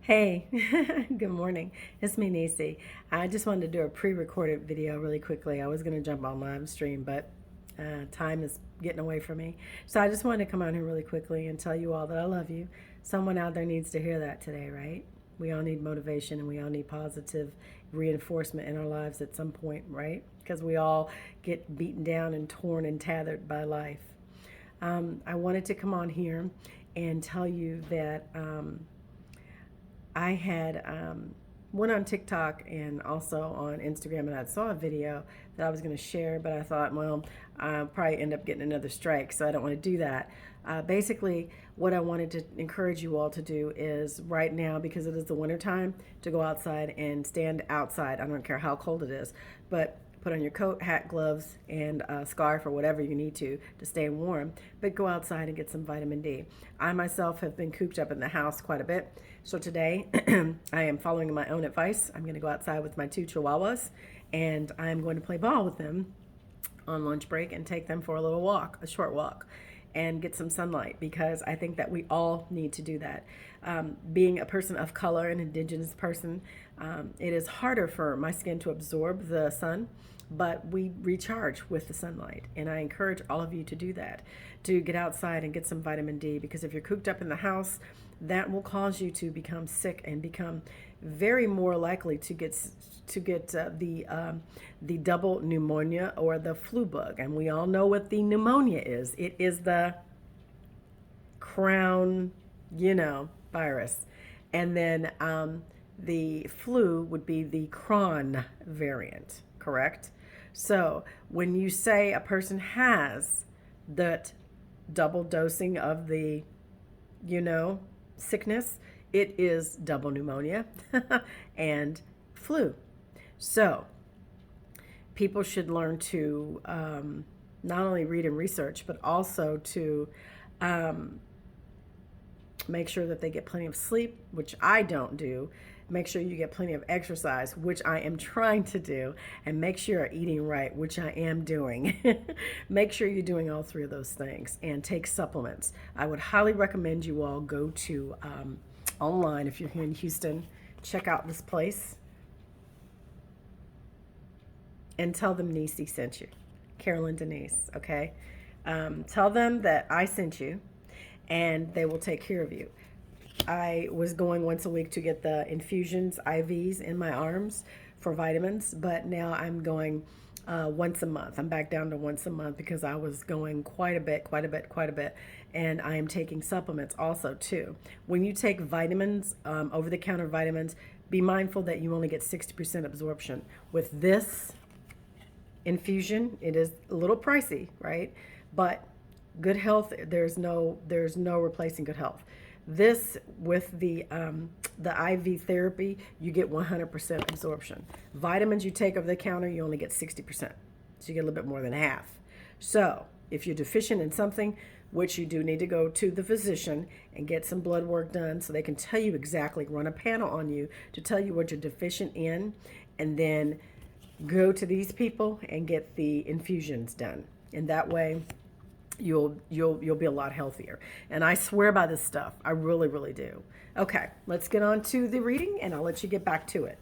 Hey, good morning. It's me, Nisi. I just wanted to do a pre-recorded video really quickly. I was going to jump on live stream, but time is getting away from me. So I just wanted to come out here really quickly and tell you all that I love you. Someone out there needs to hear that today, right? We all need motivation and we all need positive reinforcement in our lives at some point, right? Because we all get beaten down and torn and tethered by life. I wanted to come on here and tell you that I had went on TikTok and also on Instagram, and I saw a video that I was going to share, but I thought, well, I'll probably end up getting another strike, so I don't want to do that. Basically, what I wanted to encourage you all to do is right now, because it is the winter time, to go outside and stand outside. I don't care how cold it is, but put on your coat, hat, gloves, and a scarf or whatever you need to stay warm, but go outside and get some vitamin D. I myself have been cooped up in the house quite a bit, so today I am following my own advice. I'm going to go outside with my two chihuahuas, and I'm going to play ball with them on lunch break and take them for a little walk, a short walk, and get some sunlight, because I think that we all need to do that. Being a person of color, an indigenous person, it is harder for my skin to absorb the sun, but we recharge with the sunlight. And I encourage all of you to do that, to get outside and get some vitamin D, because if you're cooped up in the house, that will cause you to become sick and become very more likely to get the double pneumonia or the flu bug. And we all know what the pneumonia is. It is the crown, virus. And then the flu would be the cron variant, correct? So when you say a person has that double dosing of the, sickness, it is double pneumonia and flu. So people should learn to not only read and research, but also to make sure that they get plenty of sleep, which I don't do. Make sure you get plenty of exercise, which I am trying to do, and make sure you're eating right, which I am doing. Make sure you're doing all three of those things, and take supplements. I would highly recommend you all go to online, if you're here in Houston, check out this place and tell them Nisi sent you, Carolyn Denise, okay? Tell them that I sent you, and they will take care of you. I was going once a week to get the infusions, IVs in my arms for vitamins, but now I'm going once a month. I'm back down to once a month because I was going quite a bit, and I am taking supplements also too. When you take vitamins, over-the-counter vitamins, be mindful that you only get 60% absorption. With this infusion, it is a little pricey, right? But good health, there's no replacing good health. This, with the IV therapy, you get 100% absorption. Vitamins you take over the counter, you only get 60%. So you get a little bit more than half. So if you're deficient in something, which you do need to go to the physician and get some blood work done so they can tell you exactly, run a panel on you to tell you what you're deficient in, and then go to these people and get the infusions done. And that way you'll be a lot healthier. And I swear by this stuff. I really, really do. Okay, let's get on to the reading, and I'll let you get back to it.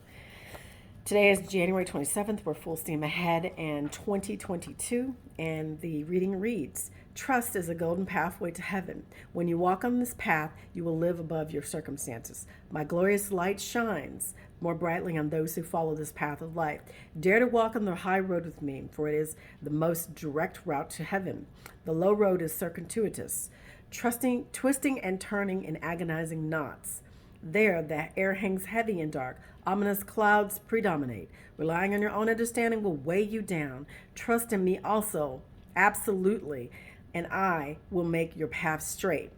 Today is January 27th. We're full steam ahead in 2022, and the reading reads, "Trust is a golden pathway to heaven. When you walk on this path, you will live above your circumstances. My glorious light shines more brightly on those who follow this path of life. Dare to walk on the high road with me, for it is the most direct route to heaven. The low road is circuitous, twisting and turning in agonizing knots. There, the air hangs heavy and dark. Ominous clouds predominate. Relying on your own understanding will weigh you down. Trust in me also, absolutely, and I will make your path straight."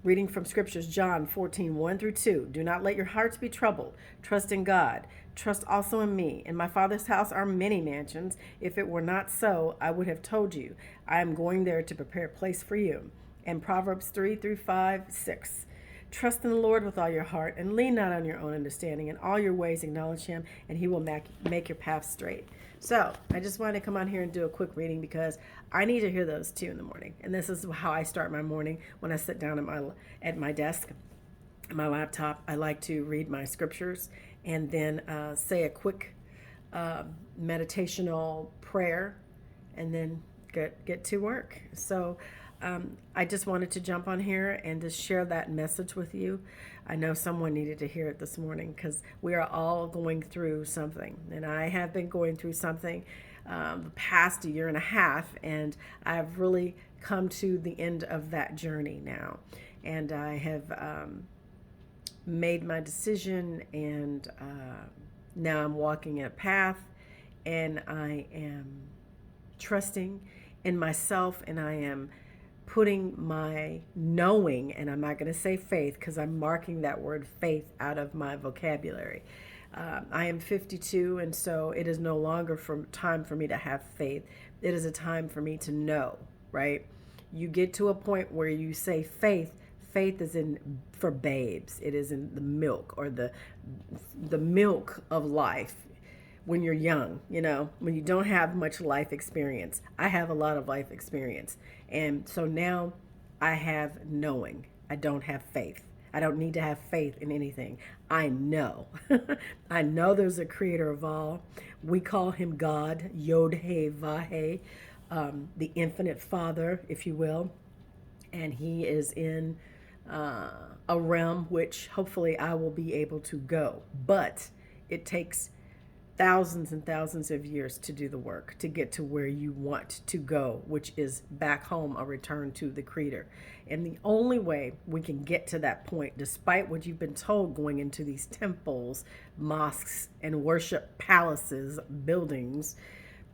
Reading from Scriptures, John 14, 1 through 2. "Do not let your hearts be troubled. Trust in God. Trust also in me. In my Father's house are many mansions. If it were not so, I would have told you. I am going there to prepare a place for you." And Proverbs 3 through 5, 6. "Trust in the Lord with all your heart, and lean not on your own understanding. In all your ways acknowledge him, and he will make your path straight." So I just wanted to come on here and do a quick reading because I need to hear those too in the morning. And this is how I start my morning when I sit down at my desk. my laptop, I like to read my scriptures and then say a quick meditational prayer and then get to work. So I just wanted to jump on here and just share that message with you. I know someone needed to hear it this morning because we are all going through something, and I have been going through something the past year and a half, and I've really come to the end of that journey now, and I have made my decision, and now I'm walking a path, and I am trusting in myself, and I am putting my knowing, and I'm not going to say faith because I'm marking that word faith out of my vocabulary. I am 52, and so it is no longer time for me to have faith. It is a time for me to know, right? You get to a point where you say faith. Faith is in for babes. It is in the milk, or the milk of life when you're young, when you don't have much life experience. I have a lot of life experience. And so now I have knowing. I don't have faith. I don't need to have faith in anything. I know. I know there's a creator of all. We call him God, Yod He Vahe, the infinite Father, if you will. And he is in a realm which hopefully I will be able to go. But it takes thousands and thousands of years to do the work to get to where you want to go, which is back home, a return to the Creator. And the only way we can get to that point, despite what you've been told going into these temples, mosques, and worship palaces, buildings,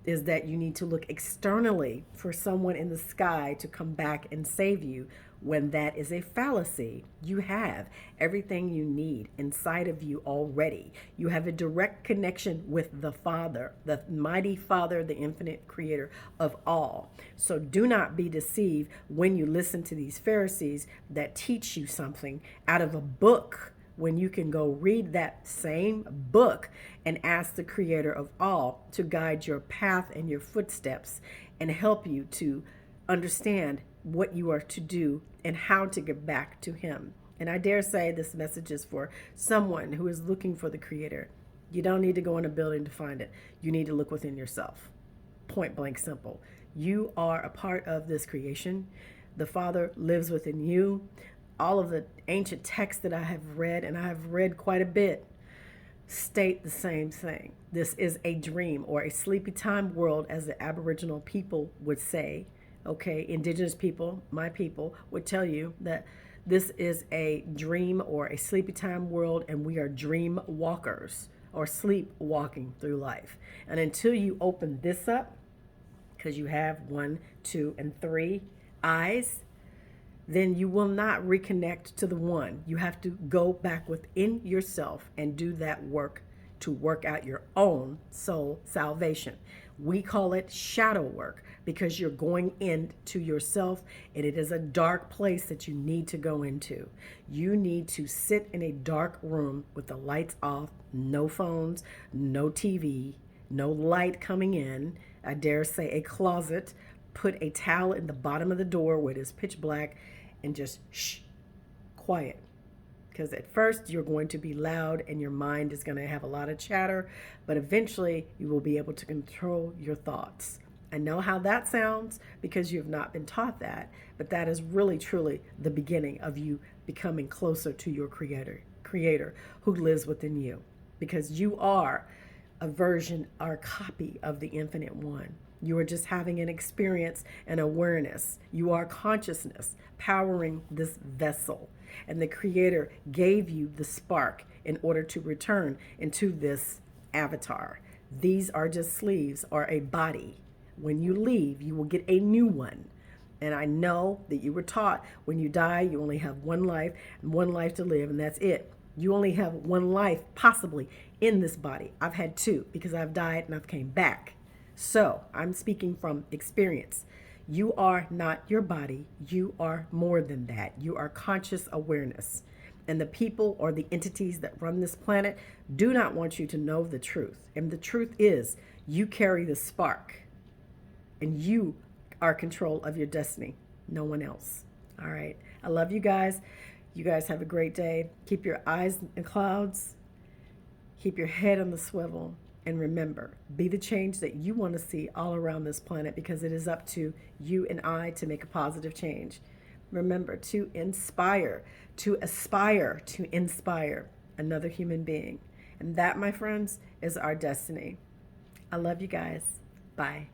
is that you need to look externally for someone in the sky to come back and save you, when that is a fallacy. You have everything you need inside of you already. You have a direct connection with the Father, the mighty Father, the infinite creator of all. So do not be deceived when you listen to these Pharisees that teach you something out of a book, when you can go read that same book and ask the creator of all to guide your path and your footsteps and help you to understand what you are to do and how to get back to him. And I dare say this message is for someone who is looking for the creator. You don't need to go in a building to find it. You need to look within yourself. Point blank simple. You are a part of this creation. The Father lives within you. All of the ancient texts that I have read, and I have read quite a bit, state the same thing. This is a dream or a sleepy time world, as the Aboriginal people would say. Okay, indigenous people, my people, would tell you that this is a dream or a sleepy time world, and we are dream walkers or sleepwalking through life. And until you open this up, because you have 1, 2, and 3 eyes, then you will not reconnect to the one. You have to go back within yourself and do that work to work out your own soul salvation. We call it shadow work because you're going into yourself, and it is a dark place that you need to go into. You need to sit in a dark room with the lights off, no phones, no TV, no light coming in. I dare say a closet. Put a towel in the bottom of the door where it is pitch black, and just quiet. Because at first you're going to be loud and your mind is going to have a lot of chatter, but eventually you will be able to control your thoughts. I know how that sounds because you have not been taught that, but that is really truly the beginning of you becoming closer to your creator who lives within you, because you are a version or a copy of the infinite one. You are just having an experience and awareness. You are consciousness powering this vessel. And the Creator gave you the spark in order to return into this avatar. These are just sleeves or a body. When you leave, you will get a new one. And I know that you were taught when you die, you only have one life and one life to live, and that's it. You only have one life possibly in this body. I've had 2 because I've died and I've came back. So I'm speaking from experience. You are not your body. You are more than that. You are conscious awareness. And the people or the entities that run this planet do not want you to know the truth. And the truth is, you carry the spark. And you are control of your destiny. No one else. All right. I love you guys. You guys have a great day. Keep your eyes in the clouds. Keep your head on the swivel. And remember, be the change that you want to see all around this planet, because it is up to you and I to make a positive change. Remember to inspire, to aspire, to inspire another human being. And that, my friends, is our destiny. I love you guys. Bye.